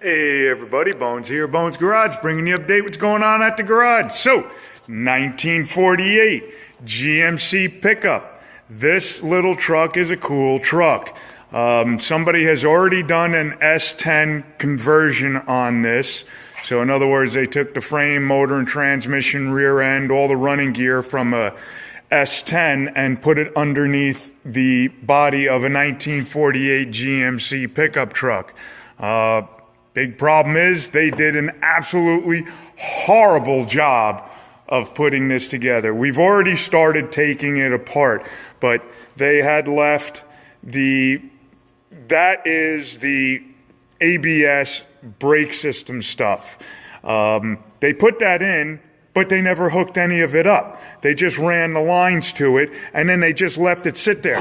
Hey everybody, Bones here, Bones Garage, bringing you an update what's going on at the garage. So, 1948 GMC pickup. This little truck is a cool truck. Somebody has already done an S-10 conversion on this. So in other words, they took the frame, motor and transmission, rear end, all the running gear from a S-10 and put it underneath the body of a 1948 GMC pickup truck. Big problem is they did an absolutely horrible job of putting this together. We've already started taking it apart, but they had left that is the ABS brake system stuff. They put that in, but they never hooked any of it up. They just ran the lines to it, and then they just left it sit there.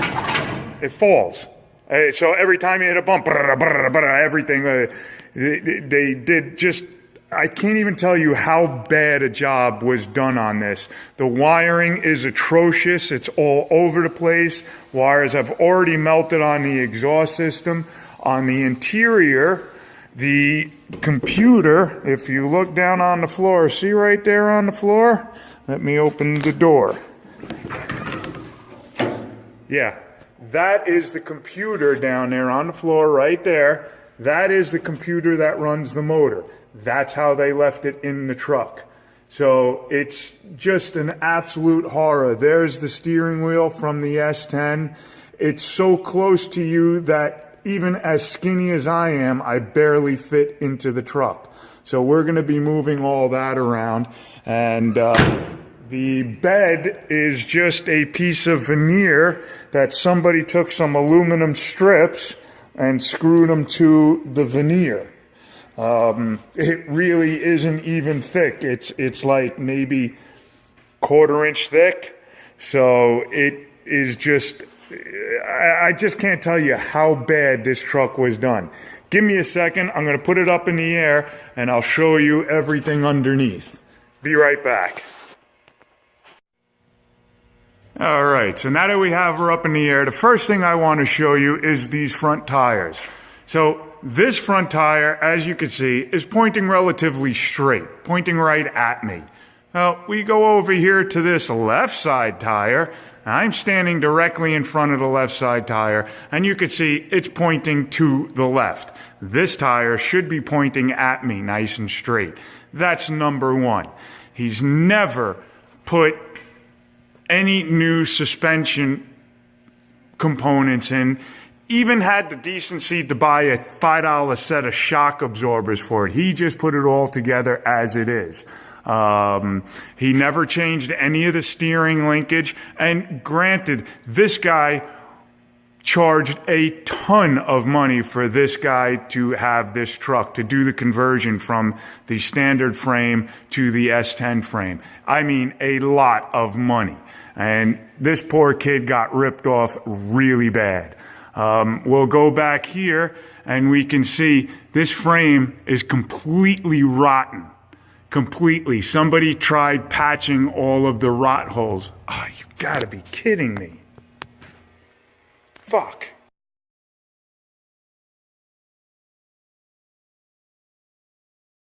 It falls. So every time you hit a bump, everything, they did just, I can't even tell you how bad a job was done on this. The wiring is atrocious. It's all over the place. Wires have already melted on the exhaust system. On the interior, the computer, if you look down on the floor, see right there on the floor? Let me open the door. Yeah, that is the computer down there on the floor right there. That is the computer that runs the motor. That's how they left it in the truck. So it's just an absolute horror. There's the steering wheel from the S-10. It's so close to you that even as skinny as I am, I barely fit into the truck. So we're going to be moving all that around. And the bed is just a piece of veneer that somebody took some aluminum strips and screwed them to the veneer. It really isn't even thick. It's like maybe 1/4 inch thick. So it is just, I just can't tell you how bad this truck was done. Give me a second. I'm going to put it up in the air and I'll show you everything underneath. Be right back. All right, so now that we have her up in the air, the first thing I want to show you is these front tires. So this front tire, as you can see, is pointing relatively straight, pointing right at me. Now, we go over here to this left side tire. I'm standing directly in front of the left side tire, and you can see it's pointing to the left. This tire should be pointing at me nice and straight. That's number one. He's never put any new suspension components in, even had the decency to buy a $5 set of shock absorbers for it. He just put it all together as it is. He never changed any of the steering linkage. And granted, this guy charged a ton of money for this guy to have this truck, to do the conversion from the standard frame to the S-10 frame. I mean, a lot of money. And this poor kid got ripped off really bad. We'll go back here and we can see this frame is completely rotten. Completely. Somebody tried patching all of the rot holes. Oh, you gotta be kidding me. Fuck.